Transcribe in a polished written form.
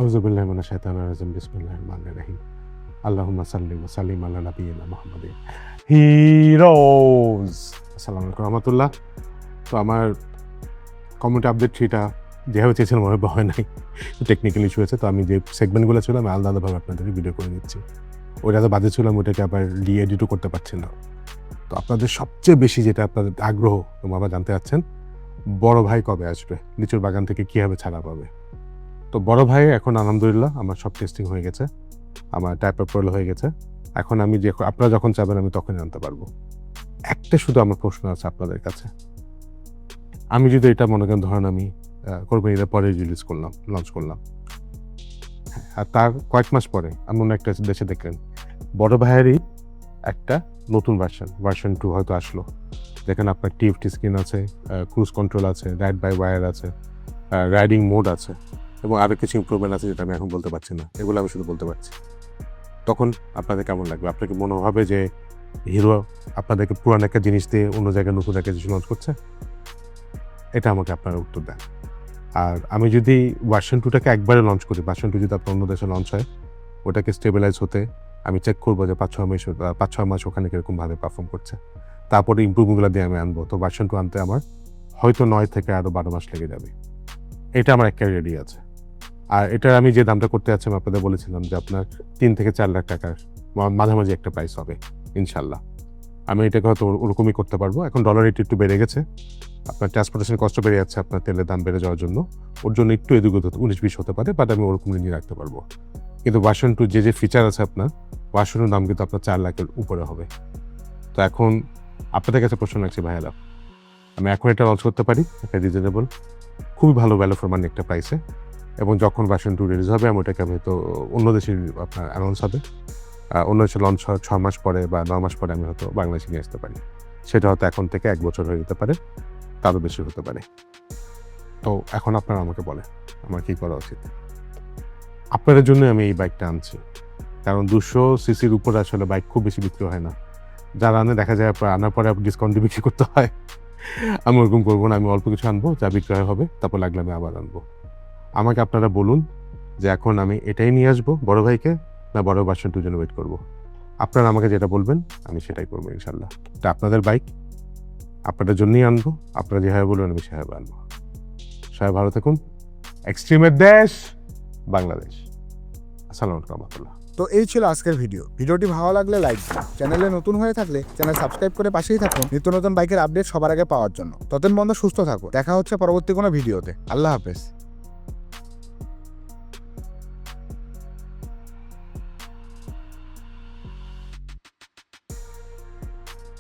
আউযুবিল্লাহি মিনাশ শাইতানির রাজিম বিসমিল্লাহির রহমানির রহিম আল্লাহুম্মা সাল্লি ওয়া সাল্লিম আলা নাবিয়িনা মুহাম্মাদিন হিরোজ। আসসালামু আলাইকুম রাহমাতুল্লাহ। তো আমার কমিউনিটি আপডেট থ্রিটা যেভাবে চেয়েছিলাম ওভাবে হয় নাই, টেকনিক্যাল ইস্যু হয়েছে। তো আমি যে সেগমেন্টগুলো ছিল আমি আলাদা আলাদাভাবে আপনাদেরকে ভিডিও করে দিচ্ছি। ওইটা তো বাজে ছিল, আমি ওটাকে আবার রি-এডিটও করতে পারছি না। তো আপনাদের সবচেয়ে বেশি যেটা আপনাদের আগ্রহ এবং আবার জানতে চাচ্ছেন, বড় ভাই কবে আসবে, লিচুর বাগান থেকে কীভাবে ছাড়া পাবে। তো বড় ভাই এখন আলহামদুলিল্লাহ আমার সব টেস্টিং হয়ে গেছে, আমার টাইপ অ্যাপ্রুভাল হয়ে গেছে। এখন আমি যে আপনারা যখন চাবেন আমি তখনই আনতে পারবো। একটা শুধু আমার প্রশ্ন আছে আপনাদের কাছে, আমি যদি এটা মনে করেন ধরেন আমি কোরবানির পরে রিলিজ করলাম, লঞ্চ করলাম, আর তার কয়েক মাস পরে আমি অন্য একটা দেশে দেখলেন বড় ভাইয়েরই একটা নতুন ভার্সন 2 হয়তো আসলো, যেখানে আপনার টিএফটি স্ক্রিন আছে, ক্রুজ কন্ট্রোল আছে, রাইড বাই ওয়ার আছে, রাইডিং মোড আছে এবং আরও কিছু ইমপ্রুভমেন্ট আছে যেটা আমি এখন বলতে পারছি না, এগুলো আমি শুধু বলতে পারছি। তখন আপনাদের কেমন লাগবে? আপনাকে মনে হবে যে হিরো আপনাদেরকে পুরান একটা জিনিস দিয়ে অন্য জায়গায় নতুন একটা জিনিস লঞ্চ করছে? এটা আমাকে আপনারা উত্তর দেন। আর আমি যদি ভার্সন 2টাকে একবারে লঞ্চ করি, ভার্সন 2 যদি আপনার অন্য দেশে লঞ্চ হয়, ওটাকে স্টেবিলাইজ হতে আমি চেক করবো যে 5-6 মাস ওখানে কীরকমভাবে পারফর্ম করছে, তারপরে ইমপ্রুভমেন্টগুলো দিয়ে আমি আনবো। তো ভার্সন 2 আনতে আমার হয়তো 9 থেকে আরও 12 মাস লেগে যাবে। এটা আমার একটা রেডি আছে। আর এটার আমি যে দামটা করতে যাচ্ছি আমি আপনাদের বলেছিলাম যে আপনার 3 থেকে 4 লাখ টাকার মাঝামাঝি একটা প্রাইস হবে ইনশাল্লাহ। আমি এটাকে হয়তো ওরকমই করতে পারবো। এখন ডলার রেট একটু বেড়ে গেছে, আপনার ট্রান্সপোর্টেশন কষ্ট বেড়ে যাচ্ছে আপনার তেলের দাম বেড়ে যাওয়ার জন্য, ওর জন্য একটু এদিক 19-20 হতে পারে, বাট আমি ওরকম নিয়ে রাখতে পারবো। কিন্তু ভার্সন 2 যে ফিচার আছে আপনার, ভার্সনের দাম কিন্তু আপনার 4 লাখের উপরে হবে। তো এখন আপনাদের কাছে প্রশ্ন রাখছি ভাইয়ারা, আমি এখন এটা লঞ্চ করতে পারি একটা রিজনেবল, খুবই ভালো ভ্যালু ফর মানি একটা প্রাইসে, এবং যখন ভার্সন 2 রিলিজ হবে আমি ওটাকে হয়তো অন্য দেশে আপনার অ্যানাউন্স হবে, অন্য দেশে লঞ্চ হওয়ার 6 মাস পরে বা 9 মাস পরে আমি হয়তো বাংলাদেশে নিয়ে আসতে পারি। সেটা হয়তো এখন থেকে 1 বছর হয়ে যেতে পারে, তারও বেশি হতে পারে। তো এখন আপনারা আমাকে বলেন আমার কী করা উচিত? আপনাদের জন্য আমি এই বাইকটা আনছি, কারণ 200 সিসির উপরে আসলে বাইক খুব বেশি বিক্রি হয় না। যারা আনে দেখা যায় আনার পরে ডিসকাউন্ট দিয়ে বিক্রি করতে হয়। আমি ওরকম করবো না, আমি অল্প কিছু আনবো, যা বিক্রয় হবে তারপর লাগলে আমি আবার আনবো। আমাকে আপনারা বলুন যে এখন আমি এটাই নিয়ে আসবো বড় ভাইকে, না বড় ভার্সন 2 জন্য ওয়েট করবো। আপনারা আমাকে যেটা বলবেন আমি সেটাই করবো ইনশাল্লাহ। এটা আপনাদের বাইক, আপনাদের জন্যই আনবো, আপনারা যেভাবে বলবেন আমি সেভাবে আনবো। সবাই ভালো থাকুন। এক্সট্রিমের দেশ বাংলাদেশ। আসসালামু আলাইকুম রহমতুল্লাহ। তো এই ছিল আজকের ভিডিওটি ভালো লাগলে লাইক দিন, চ্যানেলে নতুন হয়ে থাকলে চ্যানেল সাবস্ক্রাইব করে পাশেই থাকুন নিত্য নতুন বাইকের আপডেট সবার আগে পাওয়ার জন্য। ততদিন বন্ধু সুস্থ থাকুন, দেখা হচ্ছে পরবর্তী কোনো ভিডিওতে। আল্লাহ হাফেজ।